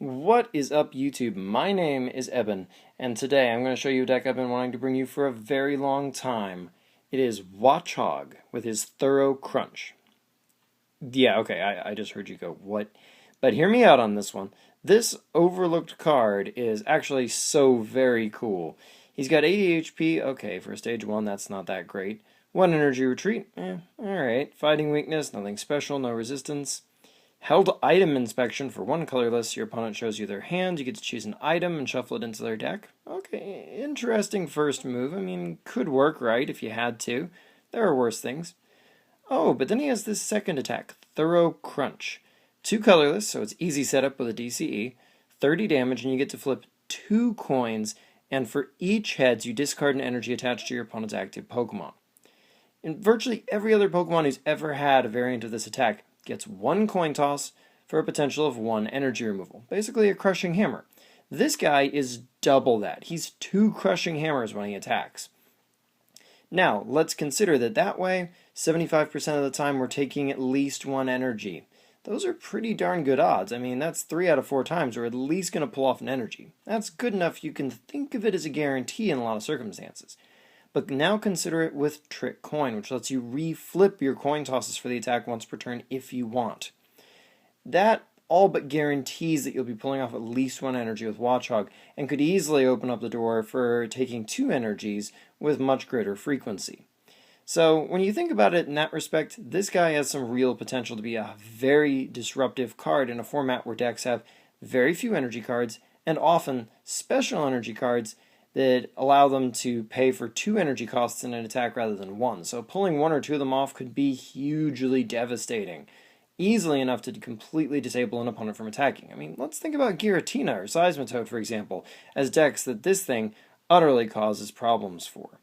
What is up, YouTube? My name is Eben, and today I'm going to show you a deck I've been wanting to bring you for a very long time. It is Watchog with his Thorough Crunch. Yeah, okay, I just heard you go, what? But hear me out on this one. This overlooked card is actually so very cool. He's got 80 HP, okay, for stage 1, that's not that great. 1 energy retreat, alright. Fighting weakness, nothing special, no resistance. Held item inspection for 1 colorless. Your opponent shows you their hand. You get to choose an item and shuffle it into their deck. Okay, interesting first move. I mean, could work, right, if you had to. There are worse things. Oh, but then he has this second attack, Thorough Crunch. 2 colorless, so it's easy setup with a DCE. 30 damage, and you get to flip 2 coins, and for each heads, you discard an energy attached to your opponent's active Pokemon. In virtually every other Pokemon who's ever had a variant of this attack, gets 1 coin toss for a potential of 1 energy removal. Basically a crushing hammer. This guy is double that. He's 2 crushing hammers when he attacks. Now, let's consider that way, 75% of the time we're taking at least 1 energy. Those are pretty darn good odds. I mean, that's 3 out of 4 times we're at least going to pull off an energy. That's good enough you can think of it as a guarantee in a lot of circumstances. But now consider it with Trick Coin, which lets you re-flip your coin tosses for the attack once per turn if you want. That all but guarantees that you'll be pulling off at least 1 energy with Watchog, and could easily open up the door for taking 2 energies with much greater frequency. So when you think about it in that respect, this guy has some real potential to be a very disruptive card in a format where decks have very few energy cards, and often special energy cards that allow them to pay for 2 energy costs in an attack rather than 1. So pulling 1 or 2 of them off could be hugely devastating. Easily enough to completely disable an opponent from attacking. I mean, let's think about Giratina or Seismitoad, for example, as decks that this thing utterly causes problems for.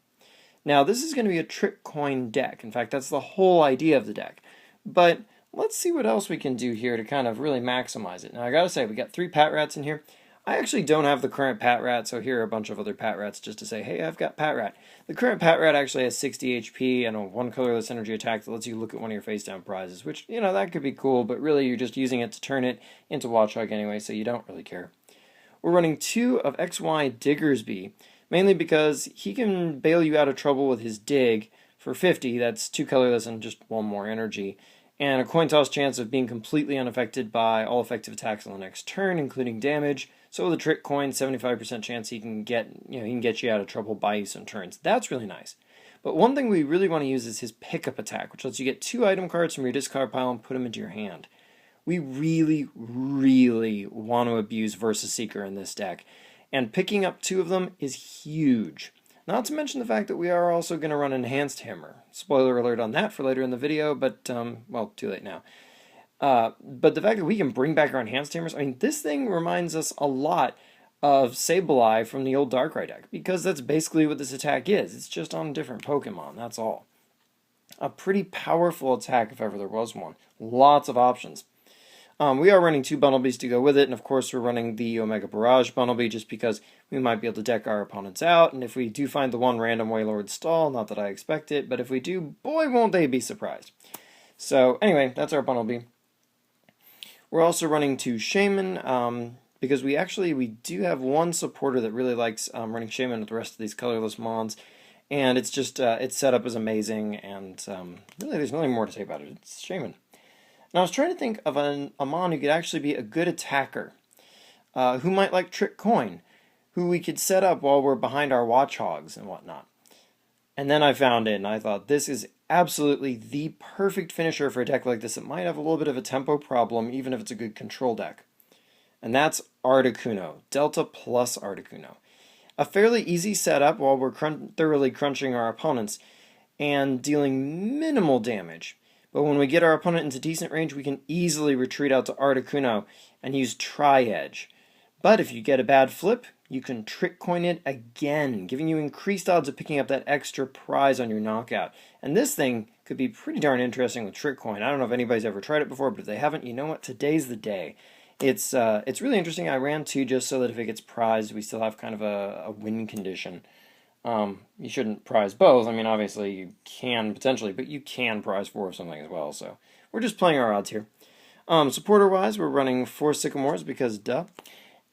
Now, this is going to be a Trick Coin deck. In fact, that's the whole idea of the deck. But let's see what else we can do here to kind of really maximize it. Now, I gotta say, we got 3 Pat Rats in here. I actually don't have the current Pat Rat, so here are a bunch of other Pat Rats just to say, hey, I've got Pat Rat. The current Pat Rat actually has 60 HP and a 1 colorless energy attack that lets you look at one of your face-down prizes, which, you know, that could be cool, but really you're just using it to turn it into Watchog anyway, so you don't really care. We're running 2 of XY Diggersby, mainly because he can bail you out of trouble with his Dig for 50, that's 2 colorless and just 1 more energy, and a coin toss chance of being completely unaffected by all effective attacks on the next turn, including damage. So with a Trick Coin, 75% chance he can get you out of trouble, buy you some turns. That's really nice. But one thing we really want to use is his pickup attack, which lets you get 2 item cards from your discard pile and put them into your hand. We really, really want to abuse Versus Seeker in this deck, and picking up 2 of them is huge. Not to mention the fact that we are also going to run Enhanced Hammer. Spoiler alert on that for later in the video, but, well, too late now. But the fact that we can bring back our Enhanced Hammers, I mean, this thing reminds us a lot of Sableye from the old Darkrai deck, because that's basically what this attack is. It's just on a different Pokemon, that's all. A pretty powerful attack if ever there was one. Lots of options. We are running 2 Bunnelbys to go with it, and of course we're running the Omega Barrage Bunnelby just because we might be able to deck our opponents out, and if we do find the one random Wailord stall, not that I expect it, but if we do, boy won't they be surprised. So anyway, that's our Bunnelby. We're also running 2 Shaman, because we do have one supporter that really likes running Shaman with the rest of these colorless mons, and it's just, its setup is amazing, and really there's nothing more to say about it. It's Shaman. Now, I was trying to think of a mon who could actually be a good attacker, who might like Trick Coin, who we could set up while we're behind our Watchogs and whatnot. And then I found it, and I thought, this is absolutely the perfect finisher for a deck like this that might have a little bit of a tempo problem, even if it's a good control deck. And that's Articuno, Delta plus Articuno. A fairly easy setup while we're thoroughly crunching our opponents and dealing minimal damage. But when we get our opponent into decent range, we can easily retreat out to Articuno and use Tri-Edge. But if you get a bad flip, you can Trick Coin it again, giving you increased odds of picking up that extra prize on your knockout. And this thing could be pretty darn interesting with Trick Coin. I don't know if anybody's ever tried it before, but if they haven't, you know what? Today's the day. It's really interesting. I ran 2 just so that if it gets prized, we still have kind of a win condition. You shouldn't prize both. I mean, obviously you can potentially, but you can prize 4 of something as well. So we're just playing our odds here. Supporter-wise, we're running 4 Sycamores because duh.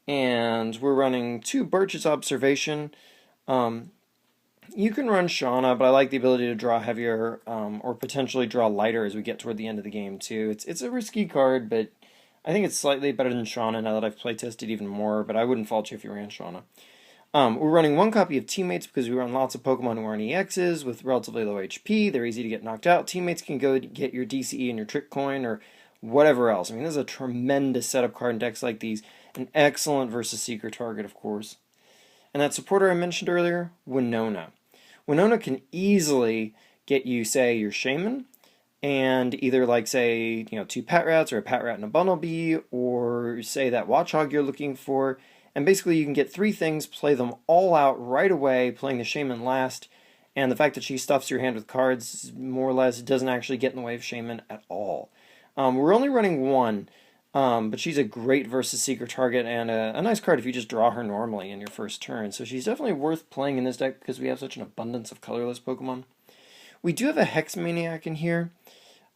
And we're running 2 Birch's Observation. You can run Shauna, but I like the ability to draw heavier or potentially draw lighter as we get toward the end of the game too. It's a risky card, but I think it's slightly better than Shauna now that I've playtested even more, but I wouldn't fault you if you ran Shauna. We're running 1 copy of Teammates because we run lots of Pokemon who aren't EXs with relatively low HP. They're easy to get knocked out. Teammates can go get your DCE and your Trick Coin or whatever else. I mean, this is a tremendous setup card in decks like these. An excellent versus Seeker target, of course. And that supporter I mentioned earlier, Winona. Winona can easily get you, say, your Shaman, and either like, say, 2 Pet Rats or a Pet Rat and a Bunnelby, or say that Watchog you're looking for. And basically you can get 3 things, play them all out right away, playing the Shaman last, and the fact that she stuffs your hand with cards, more or less, doesn't actually get in the way of Shaman at all. We're only running 1, but she's a great versus Seeker target, and a nice card if you just draw her normally in your first turn. So she's definitely worth playing in this deck because we have such an abundance of colorless Pokemon. We do have a Hex Maniac in here.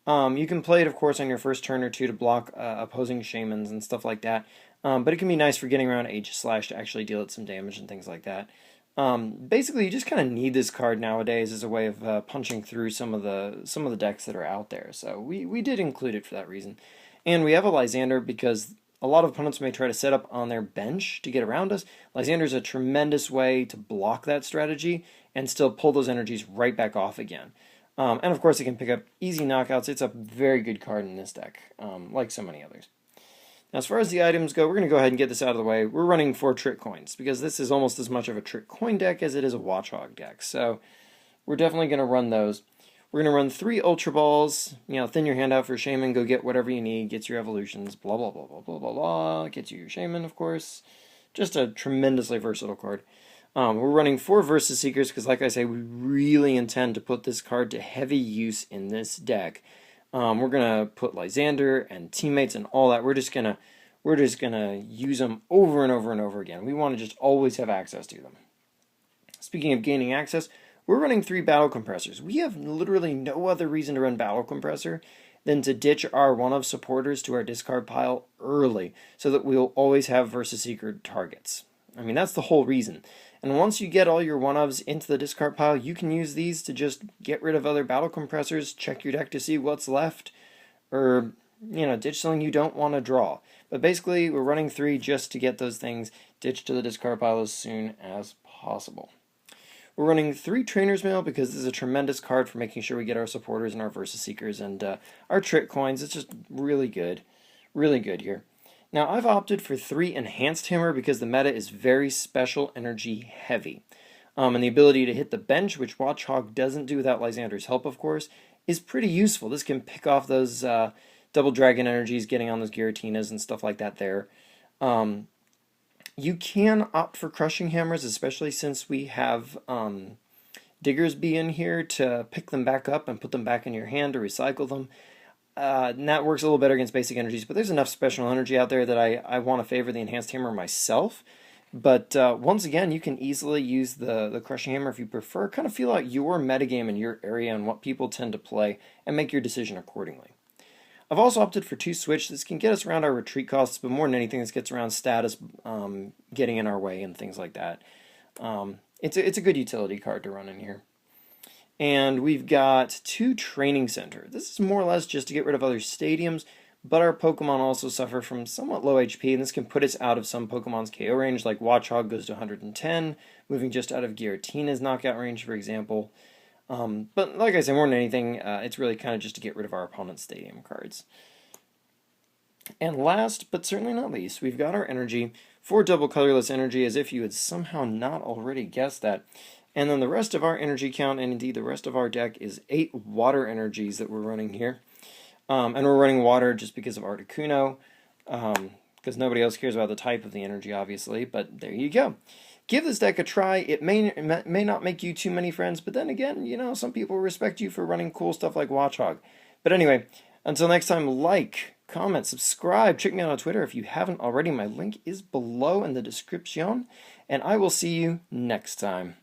You can play it, of course, on your first turn or 2 to block opposing Shamans and stuff like that. But it can be nice for getting around Aegislash to actually deal it some damage and things like that. Basically, you just kind of need this card nowadays as a way of punching through some of the decks that are out there. So we did include it for that reason. And we have a Lysander because a lot of opponents may try to set up on their bench to get around us. Lysander is a tremendous way to block that strategy and still pull those energies right back off again. And of course, it can pick up easy knockouts. It's a very good card in this deck, like so many others. Now, as far as the items go, we're going to go ahead and get this out of the way. We're running 4 Trick Coins, because this is almost as much of a Trick Coin deck as it is a Watchog deck. So, we're definitely going to run those. We're going to run 3 Ultra Balls, thin your hand out for Shaman, go get whatever you need, gets your evolutions, blah, blah, blah, blah, blah, blah, blah, gets you your Shaman, of course. Just a tremendously versatile card. We're running 4 Versus Seekers, because like I say, we really intend to put this card to heavy use in this deck. We're gonna put Lysander and Teammates and all that. We're just gonna use them over and over and over again. We want to just always have access to them. Speaking of gaining access, we're running 3 Battle Compressors. We have literally no other reason to run Battle Compressor than to ditch our one-of supporters to our discard pile early, so that we'll always have Versus Seeker targets. I mean, that's the whole reason. And once you get all your one-ofs into the discard pile, you can use these to just get rid of other Battle Compressors, check your deck to see what's left, or, ditch something you don't want to draw. But basically, we're running 3 just to get those things ditched to the discard pile as soon as possible. We're running 3 Trainer's Mail because this is a tremendous card for making sure we get our supporters and our Versus Seekers and our Trick Coins. It's just really good here. Now, I've opted for 3 Enhanced Hammer because the meta is very special energy heavy. And the ability to hit the bench, which Watchog doesn't do without Lysander's help, of course, is pretty useful. This can pick off those double dragon energies, getting on those Giratinas and stuff like that there. You can opt for Crushing Hammers, especially since we have Diggersby in here to pick them back up and put them back in your hand to recycle them. And that works a little better against basic energies, but there's enough special energy out there that I want to favor the Enhanced Hammer myself. But once again, you can easily use the Crushing Hammer if you prefer. Kind of feel out your metagame in your area and what people tend to play, and make your decision accordingly. I've also opted for 2 Switch. This can get us around our retreat costs, but more than anything, this gets around status getting in our way and things like that. It's a good utility card to run in here. And we've got 2 Training Center. This is more or less just to get rid of other stadiums, but our Pokemon also suffer from somewhat low HP, and this can put us out of some Pokemon's KO range, like Watchog goes to 110, moving just out of Giratina's knockout range, for example. But like I said, more than anything, it's really kind of just to get rid of our opponent's stadium cards. And last, but certainly not least, we've got our energy, 4 double colorless energy, as if you had somehow not already guessed that. And then the rest of our energy count, and indeed the rest of our deck, is 8 water energies that we're running here. And we're running water just because of Articuno, because nobody else cares about the type of the energy, obviously, but there you go. Give this deck a try. It may not make you too many friends, but then again, some people respect you for running cool stuff like Watchog. But anyway, until next time, like, comment, subscribe, check me out on Twitter if you haven't already. My link is below in the description, and I will see you next time.